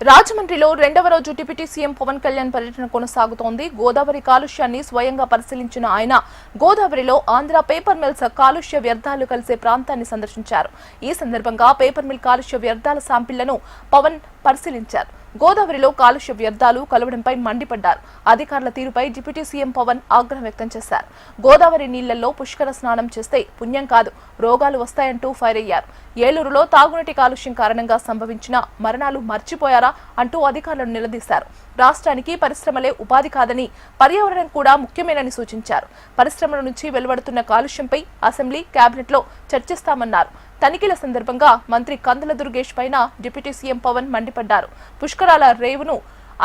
రాజమండ్రిలో రెండవ రోజు డిప్యూటీ సీఎం పవన్ కళ్యాణ్ పర్యటన కొనసాగుతోంది. గోదావరి కాలుష్యాన్ని స్వయంగా పరిశీలించిన ఆయన గోదావరిలో ఆంధ్ర పేపర్ మిల్స్ కాలుష్య వ్యర్థాలు కలిసే ప్రాంతాన్ని సందర్శించారు. ఈ సందర్భంగా పేపర్ మిల్ కాలుష్య వ్యర్థాల శాంపిళ్లను పవన్ పరిశీలించారు. గోదావరిలో కాలుష్య వ్యర్థాలు కలవడంపై మండిపడ్డారు. అధికారుల తీరుపై డిప్యూటీ సీఎం పవన్ ఆగ్రహం వ్యక్తం చేశారు. గోదావరి నీళ్లలో పుష్కర స్నానం చేస్తే పుణ్యం కాదు, రోగాలు వస్తాయంటూ ఫైర్ అయ్యారు. ఏలూరులో తాగునీటి కాలుష్యం కారణంగా సంభవించిన మరణాలు మర్చిపోయారా అంటూ అధికారులను నిలదీశారు. రాష్ట్రానికి పరిశ్రమలే ఉపాధి కాదని, పర్యావరణం కూడా ముఖ్యమేనని సూచించారు. పరిశ్రమల నుంచి వెలువడుతున్న కాలుష్యంపై అసెంబ్లీ, కేబినెట్లో చర్చిస్తామన్నారు. తనిఖీల సందర్భంగా మంత్రి కందుల దుర్గేష్ పైన డిప్యూటీ సీఎం పవన్ మండిపడ్డారు. పుష్కరాల రేవును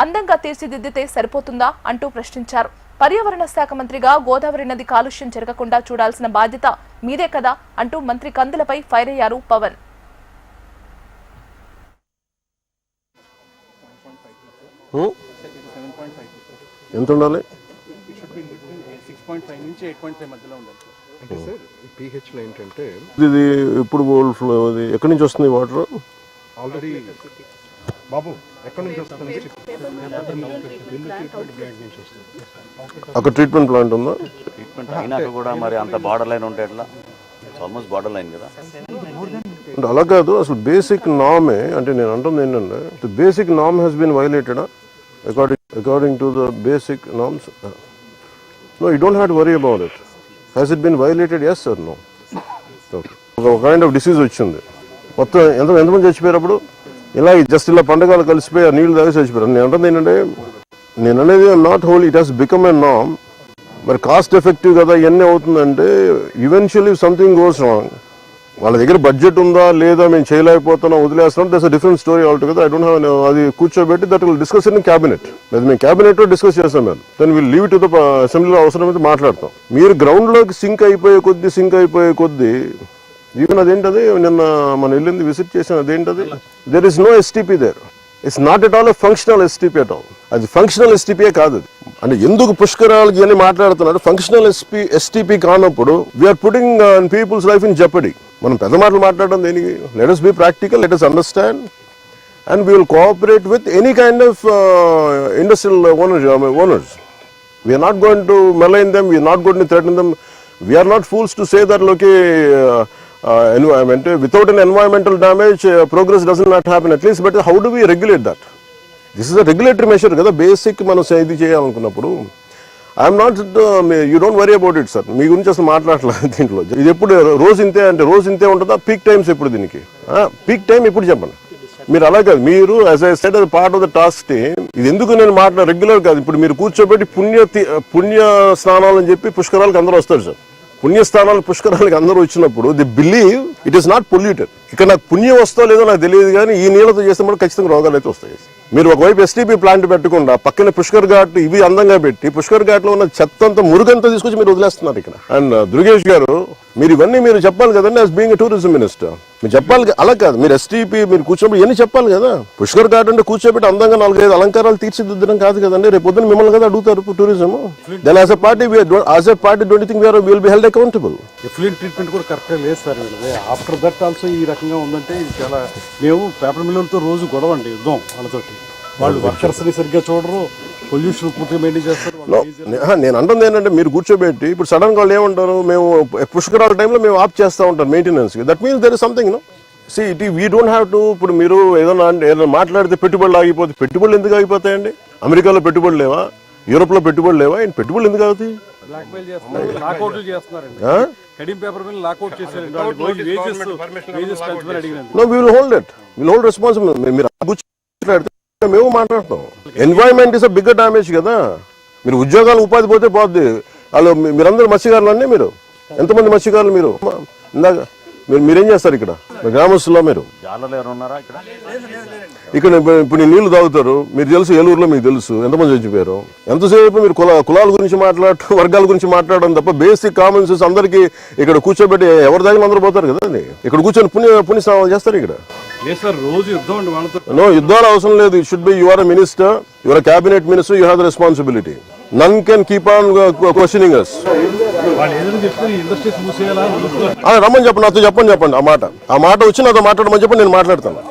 అందంగా తీర్చిదిద్దితే సరిపోతుందా అంటూ ప్రశ్నించారు. పర్యావరణ శాఖ మంత్రిగా గోదావరి నది కాలుష్యం జరగకుండా చూడాల్సిన బాధ్యత మీదే కదా అంటూ మంత్రి కందులపై ఫైర్ అయ్యారు పవన్. ఎంత ఉండాలి? అంటే సార్ pH లో ఏంటంటే ఇది ఇప్పుడు ఓవర్ఫ్లో ఎక్కడి నుంచి వస్తుంది వాటర్? ఆల్రెడీ బాబు ఎక్కడి నుంచి వస్తుంది? అక్కడ ట్రీట్మెంట్ ప్లాంట్ ఉందా? ట్రీట్మెంట్ అయినాక కూడా మరి అంత బార్డర్ లైన్ ఉంటే ఎట్లా? ఆల్మోస్ట్ బార్డర్ లైన్ కదా. అంటే అలా కాదు, అసలు బేసిక్ నామే. అంటే నేను అంటుంది ఏంటంటే బేసిక్ నామ్ has been violated according to the basic norms. No, you don't have to worry about it. Has it been violated? Yes or no? Okay. ఒక కైండ్ ఆఫ్ డిసీజ్ వచ్చింది. మొత్తం ఎంతమంది చచ్చిపోయారు అప్పుడు? ఇలా జస్ట్ ఇలా పండగలు కలిసిపోయి ఆ నీళ్ళు తాగి చచ్చిపోయారు. నేను అంటుంది ఏంటంటే, నేను అనేది not whole, it has become a నామ్. మరి కాస్ట్ ఎఫెక్టివ్ కదా ఇవన్నీ అవుతుందంటే ఈవెన్చువల్లీ సంథింగ్ గోస్ రాంగ్. వాళ్ళ దగ్గర బడ్జెట్ ఉందా లేదా, మేము చేయలేకపోతున్నాం వదిలేస్తున్నాం, that's a different story altogether. I don't have, అది కూర్చోబెట్టి that will discuss in cabinet. లేదా మేము క్యాబినెట్లో డిస్కస్ చేస్తాం, మేము then will leave to the అసెంబ్లీలో అవసరమైతే మాట్లాడతాం. మీరు గ్రౌండ్లోకి సింక్ అయిపోయే కొద్దీ ఈవెన్ అదేంటది, నిన్న మనం వెళ్ళింది విజిట్ చేసాం, అదేంటది, there is no STP there. It's not at all a functional STP at all. అది ఫంక్షనల్ ఎస్టీపీ కాదు. అది అంటే ఎందుకు పుష్కరాలకి ఇవన్నీ మాట్లాడుతున్నాడు? ఫంక్షనల్ ఎస్టీపీ కానప్పుడు we're putting people's life in jeopardy. మనం పెద్ద మాటలు మాట్లాడడం దేనికి? Let us be practical, let us understand, and we will cooperate with any kind of industrial owners. We are not going to malign them, we are not going to threaten them. We are not fools to say that okay, environment without an environmental damage progress does not happen at least. But how do we regulate that? This is a regulatory measure కదా, basic మనం ఇది చేయాలనుకున్నప్పుడు. I'm not, you don't worry about it sir. మీ గురించి అసలు మాట్లాడలేదు దీంట్లో. ఇది ఎప్పుడు రోజు ఇంతే అంటే రోజు ఇంతే ఉంటుందా? పీక్ టైమ్స్ ఎప్పుడు దీనికి? పీక్ టైం ఎప్పుడు చెప్పండి. మీరు అలా కాదు, మీరు as I said part of the task team. ఇది ఎందుకు నేను రెగ్యులర్ కాదు. ఇప్పుడు మీరు కూర్చోబెట్టి పుణ్య స్నానాలు అని చెప్పి పుష్కరాలకు అందరూ వస్తారు సార్. పుణ్యస్థానాలు పుష్కరాలకు అందరూ వచ్చినప్పుడు the believe it is not polluted. ఇక్కడ నాకు పుణ్యం వస్తో లేదో నాకు తెలియదు, కానీ ఈ నీళ్ళతో చేస్తే కూడా ఖచ్చితంగా రోగాలు అయితే వస్తాయి. మీరు ఒకవైపు ఎస్టీపీ ప్లాంట్ పెట్టకుండా పక్కన పుష్కర్ ఘాట్ ఇవి అందంగా పెట్టి పుష్కర్ ఘాట్ లో ఉన్న చెత్తంతా మురుగంతా తీసుకొచ్చి మీరు వదిలేస్తున్నారు ఇక్కడ. అండ్ దుర్గేష్ గారు, మీరు ఇవన్నీ మీరు చెప్పాలి కదండి as being a tourism minister. మీరు చెప్పాలి. అలా కాదు, మీరు ఎస్టీపీ మీరు కూర్చోబెట్టి ఇవన్నీ చెప్పాలి కదా. పుష్కర్ ఘాట్ అంటే కూర్చోబెట్టి అందంగా 4-5 అలంకారాలు తీర్చిదిద్దడం కాదు కదండి. రేపు పొద్దున మిమ్మల్ని కదా అడుగుతారు tourism. Then as a party don't think will be held accountable. Effluent treatment కూడా కరెక్ట్గా లేదు సార్. ఆఫ్టర్ దట్ ఆల్సో ఈ రకంగా ఉందంటే ఇది చాలా. మేము పేపర్ మిల్లర్తో రోజు గొడవ అండి, యుద్ధం వాళ్ళతోటి. వాళ్ళు వర్కర్స్ని సరిగ్గా చూడరు, పొల్యూషన్ పూర్తిగా మెయింటైన్ చేస్తారు. నేను అంటుంది ఏంటంటే, మీరు కూర్చోబెట్టి ఇప్పుడు సడన్ గా వాళ్ళు ఏమంటారు, మేము పుష్కరాల టైంలో మేము ఆఫ్ చేస్తూ ఉంటాం maintenance. That means there is something. See it we don't have to. ఇప్పుడు మీరు ఏదైనా మాట్లాడితే పెట్టుబడులు ఆగిపోతే, పెట్టుబడులు ఎందుకు ఆగిపోతాయండి? అమెరికాలో పెట్టుబడులు లేవా? యూరోప్ లో పెట్టుబడులు లేవా? పెట్టుబడులు ఎందుకు అవుతాయి? No, we will hold it. We will hold responsibility. మీరు మేము మాట్లాడతాం. Environment is a bigger damage కదా. మీరు ఉద్యోగాలు ఉపాధి పోతే పోద్ది. వాళ్ళు మీరందరూ మత్స్యకారులు అండి. మీరు ఎంతమంది మత్స్యకారులు? మీరు ఇందాక మీరేం చేస్తారు ఇక్కడ గ్రామస్తుల్లో? మీరు ఇక్కడ ఇప్పుడు నీళ్లు తాగుతారు. మీరు తెలుసు, ఏలూరులో మీకు తెలుసు ఎంతమంది చచ్చిపోయారు. ఎంతసేపు మీరు కులాల గురించి మాట్లాడటం, వర్గాల గురించి మాట్లాడడం తప్ప బేసిక్ కామన్ సెన్స్ అందరికీ ఇక్కడ కూర్చోబెట్టి ఎవరి దగ్గర అందరూ పోతారు కదా. ఇక్కడ కూర్చొని పుణ్య స్నానాలు చేస్తారు ఇక్కడ. నో, యుద్ధాలు అవసరం లేదు. It should be, you are a minister, you are a cabinet minister, you have the responsibility. None can keep on questioning us. రమ్మని చెప్పండి, నాతో చెప్పండి. ఆ మాట వచ్చి నాతో మాట్లాడమని చెప్పండి, నేను మాట్లాడతాను.